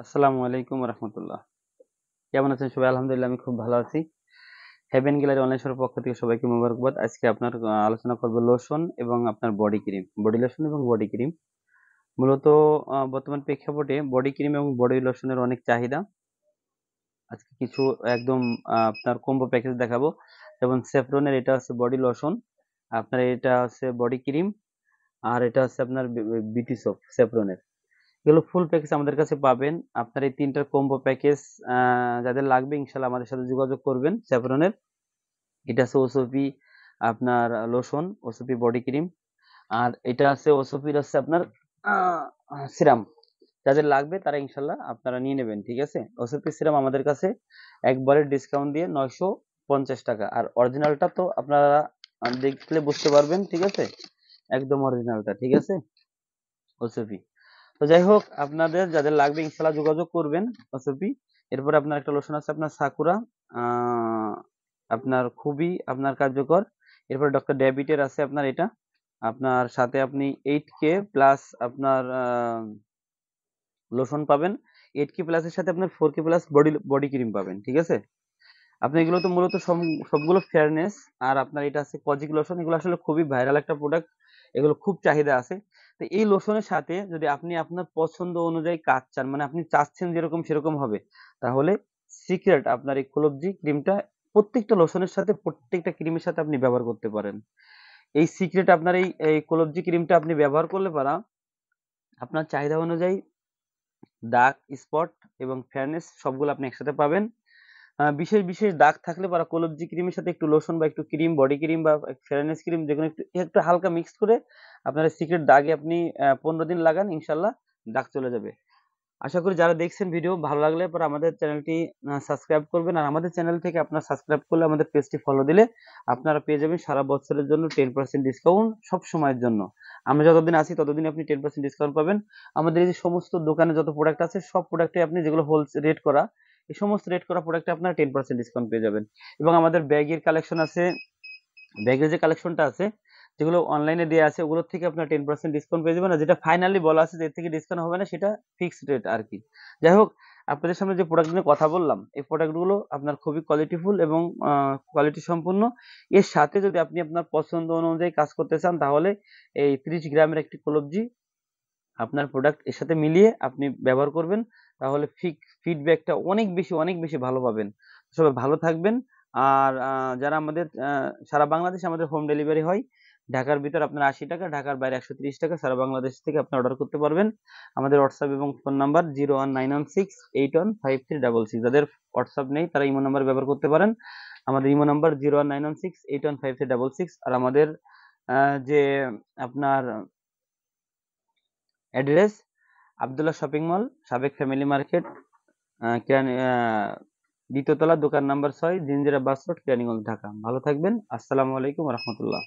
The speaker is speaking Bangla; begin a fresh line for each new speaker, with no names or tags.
আসসালামু আলাইকুম রহমতুল্লাহ। কেমন আছেন সবাই? আলহামদুলিল্লাহ, আমি খুব ভালো আছি। হেভেন গ্যালারি অনলাইন শপের পক্ষ থেকে সবাইকে মোবারকবাদ। আজকে আপনার আলোচনা করব লোশন এবং আপনার বডি ক্রিম, বডি লোশন এবং বডি ক্রিম। মূলত বর্তমান প্রেক্ষাপটে বডি ক্রিম এবং বডি লোশনের অনেক চাহিদা। আজকে কিছু একদম আপনার কম্বো প্যাকেজ দেখাবো। যেমন সেফরনের এটা হচ্ছে বডি লোশন, আপনার এটা হচ্ছে বডি ক্রিম, আর এটা হচ্ছে আপনার বিউটি সোপ সেফরনের। এগুলো ফুল প্যাকেজ আমাদের কাছে পাবেন। আপনার এই তিনটার কম্বো প্যাকেজ যাদের লাগবে ইনশাল্লাহ আমাদের সাথে যোগাযোগ করবেন। স্যাফরনের এটা আছে ওসপি আপনার লোশন, ওসপি বডি ক্রিম, আর এটা আছে ওসপির হচ্ছে আপনার সিরাম। যাদের লাগবে তারা ইনশাল্লাহ আপনারা নিয়ে নেবেন, ঠিক আছে? ওসপি সিরাম আমাদের কাছে একবারে ডিসকাউন্ট দিয়ে 950 টাকা, আর অরিজিনালটা তো আপনারা দেখলে বুঝতে পারবেন, ঠিক আছে? একদম অরিজিনালটা, ঠিক আছে? ওসপি। তো যাই হোক, আপনাদের যাদের লাগবে ইনশাল্লাহ যোগাযোগ করবেন। ওসপি। এরপর আপনার একটা লোশন আছে আপনার সাকুরা, আহ, আপনার খুবই আপনার কার্যকর। এরপর ডক্টর ডেভিডের আছে আপনার এটা, আপনার সাথে আপনি 8K প্লাস আপনার লোশন পাবেন। 8K প্লাসের সাথে আপনার 4K plus body body cream পাবেন, ঠিক আছে? আপনি এগুলো তো মূলত সবগুলো ফেয়ারনেস। আর আপনার এটা আছে কজিক লোশন, এগুলো আসলে খুবই ভাইরাল একটা প্রোডাক্ট, এগুলো খুব চাহিদা আছে। তো এই লোশনের সাথে যদি আপনি আপনার পছন্দ অনুযায়ী কাজ চান, মানে আপনি চাচ্ছেন যেরকম সেরকম হবে, তাহলে সিক্রেট আপনার এই কোলবজি ক্রিমটা প্রত্যেকটা লোশনের সাথে, প্রত্যেকটা ক্রিমের সাথে আপনি ব্যবহার করতে পারেন। এই সিক্রেট আপনার এই কোলবজি ক্রিমটা আপনি ব্যবহার করলে পারা আপনার চাহিদা অনুযায়ী দাগ, স্পট এবং ফেয়ারনেস সবগুলো আপনি একসাথে পাবেন। বিশেষ বিশেষ দাগ থাকলে পরে কোলবজি ক্রিমের সাথে একটু লোশন বা একটু ক্রিম, বডি ক্রিম বা ফেয়ারনেস ক্রিম যেকোনো একটু একটু হালকা মিক্স করে আপনার সিক্রেট দাগে আপনি 15 দিন লাগান, ইনশাল্লাহ দাগ চলে যাবে। আশা করি যারা দেখছেন ভিডিও ভালো লাগলে পরে আমাদের চ্যানেলটি সাবস্ক্রাইব করবেন, আর আমাদের চ্যানেল থেকে আপনার সাবস্ক্রাইব করলে আমাদের পেজটি ফলো দিলে আপনারা পেয়ে যাবেন সারা বছরের জন্য 10% ডিসকাউন্ট সব সময়ের জন্য। আমরা যতদিন আছি ততদিন আপনি 10% ডিসকাউন্ট পাবেন। আমাদের এই যে সমস্ত দোকানে যত প্রোডাক্ট আছে সব প্রোডাক্টে আপনি যেগুলো হোলসেল রেট করা, এই সমস্ত রেট করা প্রোডাক্টে আপনারা 10% ডিসকাউন্ট পেয়ে যাবেন। এবং আমাদের ব্যাগের কালেকশন আছে, ব্যাগের যে কালেকশনটা আছে যেগুলো অনলাইনে দেওয়া আছে ওগুলোর থেকে আপনার 10% ডিসকাউন্ট পেয়ে যাবেন। আর যেটা ফাইনালি বলা আছে যে এর থেকে ডিসকাউন্ট হবে না, সেটা ফিক্সড রেট আর কি। যাই হোক, আপনাদের সামনে যে প্রোডাক্ট নিয়ে কথা বললাম এই প্রোডাক্টগুলো আপনার খুবই কোয়ালিটিফুল এবং কোয়ালিটি সম্পূর্ণ। এর সাথে যদি আপনি আপনার পছন্দ অনুযায়ী কাজ করতে চান তাহলে এই 30 গ্রামের একটি কলবজি আপনার প্রোডাক্ট এর সাথে মিলিয়ে আপনি ব্যবহার করবেন, তাহলে ফিডব্যাকটা অনেক বেশি ভালো পাবেন। সবাই ভালো থাকবেন। আর যারা আমাদের সারা বাংলাদেশে আমাদের হোম ডেলিভারি হয়। ঢাকার ভিতর আপনার 80 টাকা, ঢাকার বাইরে 130 টাকা। সারা বাংলাদেশ থেকে আপনি অর্ডার করতে পারবেন। আমাদের হোয়াটসঅ্যাপ এবং ফোন নাম্বার 01916815366। যাদের হোয়াটসঅ্যাপ নেই তারা ইমো নাম্বার ব্যবহার করতে পারেন। আমাদের ইমো নাম্বার 01916815366। আর আমাদের যে আপনার অ্যাড্রেস আবদুল্লাহ শপিং মল, সাবেক ফ্যামিলি মার্কেট, দ্বিতীয় তলা, দোকান নাম্বার 6, জিঞ্জিরা বাস রোড, কেরানীগঞ্জ, ঢাকা। ভালো থাকবেন। আসসালামু আলাইকুম রহমতুল্লাহ।